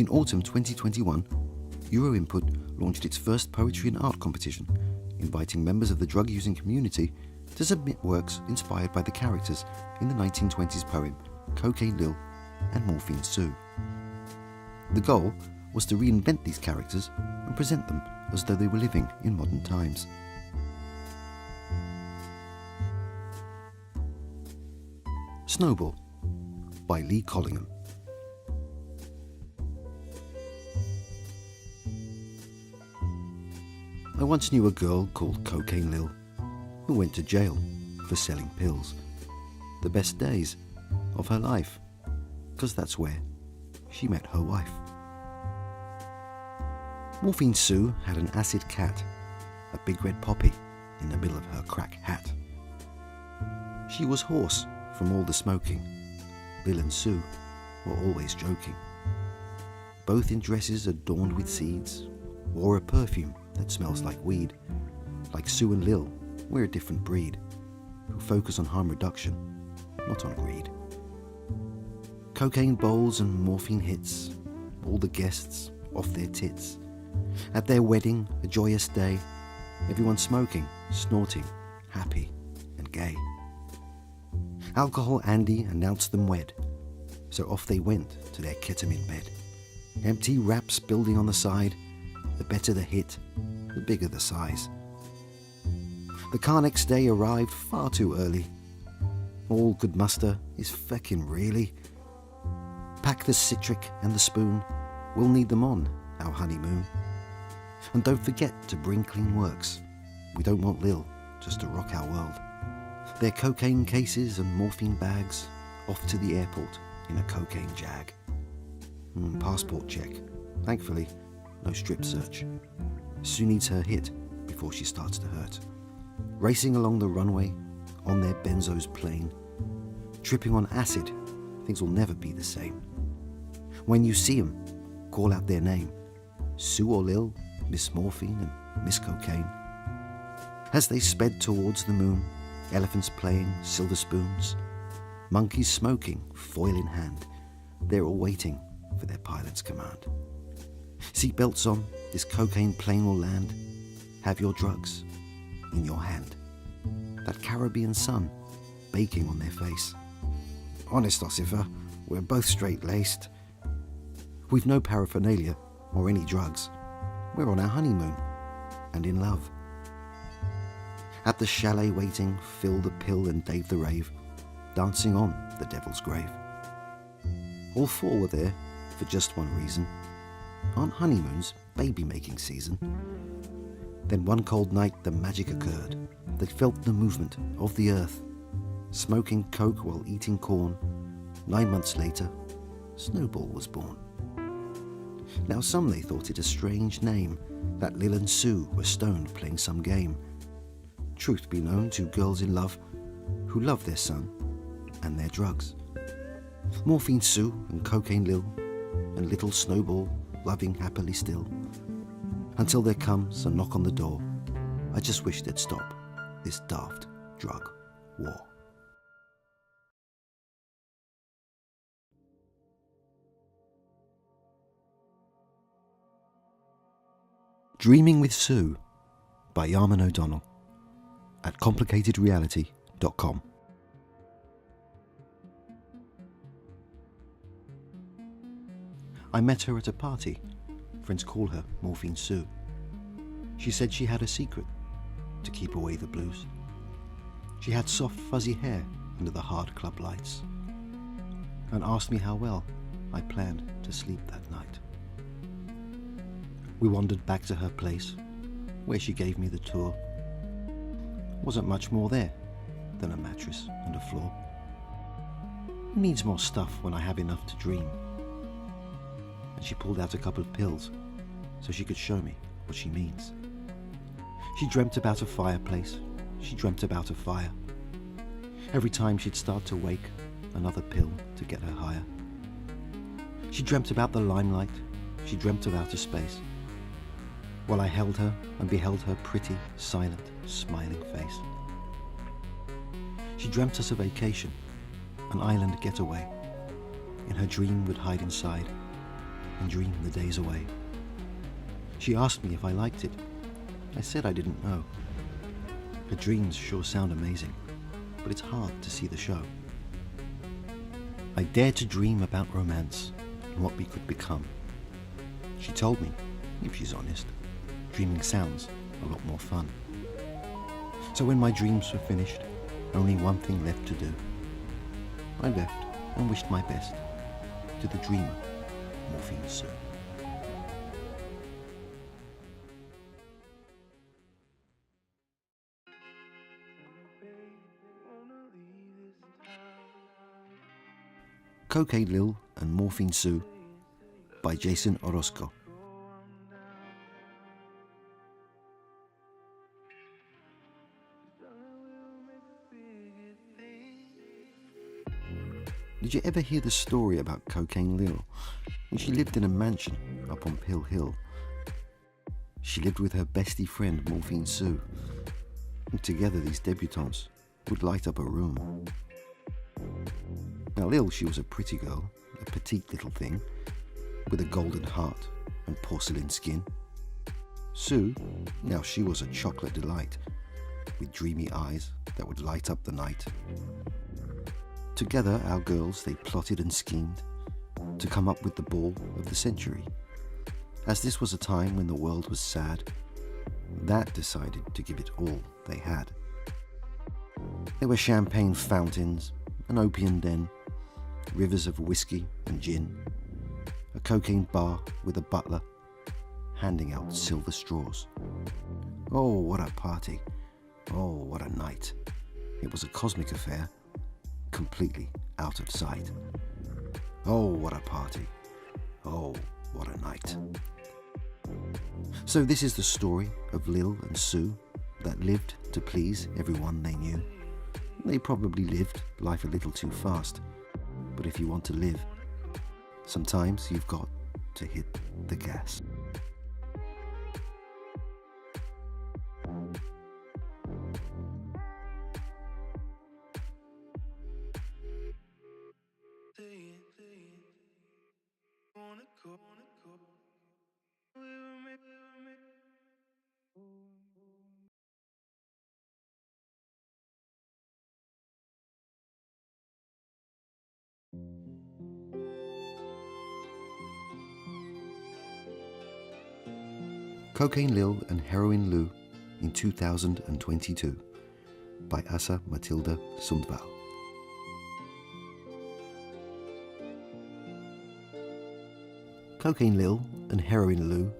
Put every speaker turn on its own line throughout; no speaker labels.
In autumn 2021, Euro Input launched its first poetry and art competition, inviting members of the drug-using community to submit works inspired by the characters in the 1920s poem 𝐏𝐭𝐫𝐲 and Morphine Sue. The goal was to reinvent these characters and present them as though they were living in modern times. Snowball by Lee Collingham. I once knew a girl called 𝐏𝐭𝐫𝐲 who went to jail for selling pills. The best days of her life, 'cause that's where she met her wife. Morphine Sue had an acid cat, a big red poppy in the middle of her crack hat. She was hoarse from all the smoking. Lil and Sue were always joking. Both in dresses adorned with seeds, wore a perfume that smells like weed. Like Sue and Lil, we're a different breed, who focus on harm reduction, not on greed. Cocaine bowls and morphine hits, all the guests off their tits. At their wedding, a joyous day, everyone smoking, snorting, happy and gay. Alcohol Andy announced them wed, so off they went to their ketamine bed. Empty wraps building on the side, the better the hit, the bigger the size. The car next day arrived far too early. All good muster is feckin' really. Pack the citric and the spoon, we'll need them on our honeymoon. And don't forget to bring clean works, we don't want Lil just to rock our world. Their cocaine cases and morphine bags, off to the airport in a cocaine jag. Passport check, thankfully no strip search. Sue needs her hit before she starts to hurt. Racing along the runway on their benzos plane, tripping on acid, things will never be the same. When you see them, call out their name, Sue or Lil, Miss Morphine and Miss Cocaine. As they sped towards the moon, elephants playing silver spoons, monkeys smoking, foil in hand, they're all waiting for their pilot's command. Seatbelts on, this cocaine plane will land. Have your drugs in your hand. That Caribbean sun baking on their face. Honest, Ossifer, we're both straight-laced. We've no paraphernalia or any drugs. We're on our honeymoon and in love. At the chalet waiting, Phil the Pill and Dave the Rave, dancing on the devil's grave. All four were there for just one reason. Aren't honeymoons baby-making season? Then one cold night the magic occurred. They felt the movement of the earth. Smoking coke while eating corn. 9 months later, Snowball was born. Now some they thought it a strange name, that Lil and Sue were stoned playing some game. Truth be known, two girls in love, who love their son and their drugs. Morphine Sue and Cocaine Lil, and little Snowball loving happily still. Until there comes a knock on the door. I just wish they'd stop this daft drug war. Dreaming with Sue by Yarman O'Donnell at complicatedreality.com. I met her at a party. Friends call her Morphine Sue. She said she had a secret to keep away the blues. She had soft fuzzy hair under the hard club lights and asked me how well I planned to sleep that night. We wandered back to her place, where she gave me the tour. Wasn't much more there than a mattress and a floor. It needs more stuff when I have enough to dream. And she pulled out a couple of pills so she could show me what she means. She dreamt about a fireplace, she dreamt about a fire. Every time she'd start to wake, another pill to get her higher. She dreamt about the limelight, she dreamt of outer space, while I held her and beheld her pretty, silent, smiling face. She dreamt us a vacation, an island getaway. In her dream would hide inside and dream the days away. She asked me if I liked it. I said I didn't know. Her dreams sure sound amazing, but it's hard to see the show. I dared to dream about romance and what we could become. She told me, if she's honest, dreaming sounds a lot more fun. So when my dreams were finished, only one thing left to do. I left and wished my best to the dreamer, Morphine Sue. 𝐏𝐭𝐫𝐲 and Morphine Sue by Jason Orozco. Did you ever hear the story about 𝐏𝐭𝐫𝐲? She lived in a mansion up on Pill Hill. She lived with her bestie friend Morphine Sue, and together these debutantes would light up a room. Now Lil, she was a pretty girl, a petite little thing, with a golden heart and porcelain skin. Sue, now she was a chocolate delight, with dreamy eyes that would light up the night. Together, our girls, they plotted and schemed to come up with the ball of the century. As this was a time when the world was sad, that decided to give it all they had. There were champagne fountains, an opium den, rivers of whiskey and gin, a cocaine bar with a butler handing out silver straws. Oh, what a party. Oh, what a night. It was a cosmic affair, completely out of sight. Oh, what a party. Oh, what a night. So this is the story of Lil and Sue that lived to please everyone they knew. They probably lived life a little too fast, but if you want to live, sometimes you've got to hit the gas. Cocaine Lil and Heroin Lou in 2022 by Asa Matilda Sundvall. Cocaine Lil and Heroin Lou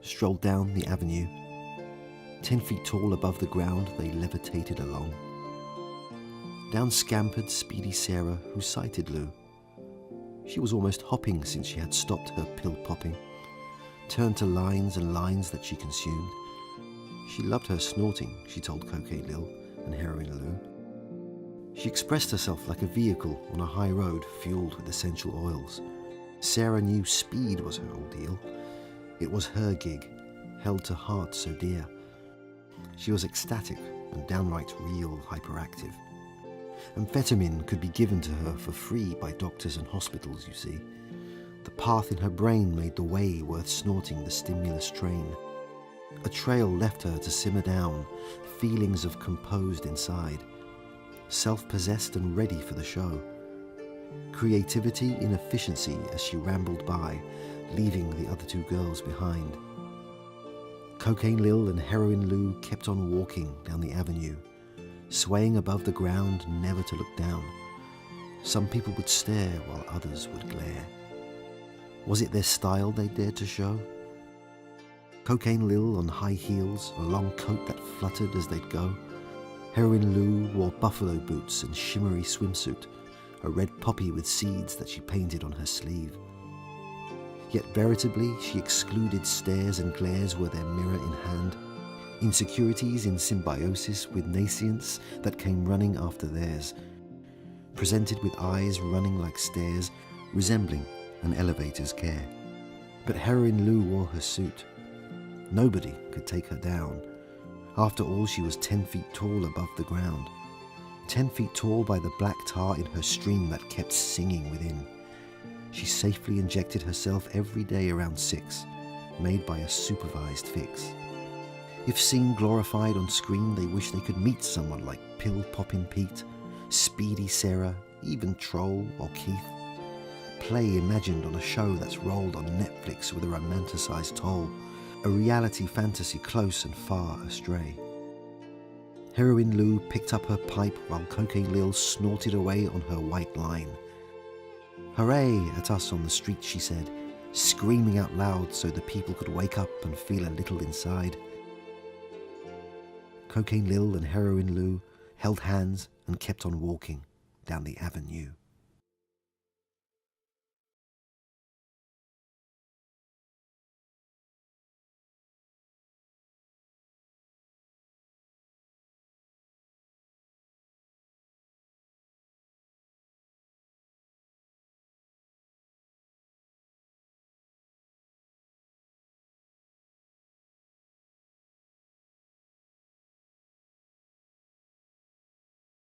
strolled down the avenue. 10 feet tall above the ground, they levitated along. Down scampered speedy Sarah, who sighted Lou. She was almost hopping since she had stopped her pill popping, turned to lines and lines that she consumed. She loved her snorting, she told Cocaine Lil and Heroin Lou. She expressed herself like a vehicle on a high road fueled with essential oils. Sarah knew speed was her ordeal. It was her gig, held to heart so dear. She was ecstatic and downright real hyperactive. Amphetamine could be given to her for free by doctors and hospitals, you see. The path in her brain made the way worth snorting the stimulus train. A trail left her to simmer down, feelings of composed inside, self-possessed and ready for the show. Creativity in efficiency as she rambled by, leaving the other two girls behind. Cocaine Lil and Heroin Lou kept on walking down the avenue, swaying above the ground, never to look down. Some people would stare while others would glare. Was it their style they dared to show? Cocaine Lil on high heels, a long coat that fluttered as they'd go. Heroin Lou wore buffalo boots and shimmery swimsuit, a red poppy with seeds that she painted on her sleeve. Yet veritably she excluded stares and glares were their mirror in hand, insecurities in symbiosis with nascience that came running after theirs, presented with eyes running like stairs, resembling an elevator's care. But Heroin Lou wore her suit. Nobody could take her down. After all, she was 10 feet tall above the ground, 10 feet tall by the black tar in her stream that kept singing within. She safely injected herself every day around 6, made by a supervised fix. If seen glorified on screen, they wish they could meet someone like Pill Poppin' Pete, Speedy Sarah, even Troll or Keith. Play imagined on a show that's rolled on Netflix with a romanticised toll, a reality fantasy close and far astray. Heroine Lou picked up her pipe while Cocaine Lil snorted away on her white line. Hooray at us on the street, she said, screaming out loud so the people could wake up and feel a little inside. Cocaine Lil and Heroine Lou held hands and kept on walking down the avenue.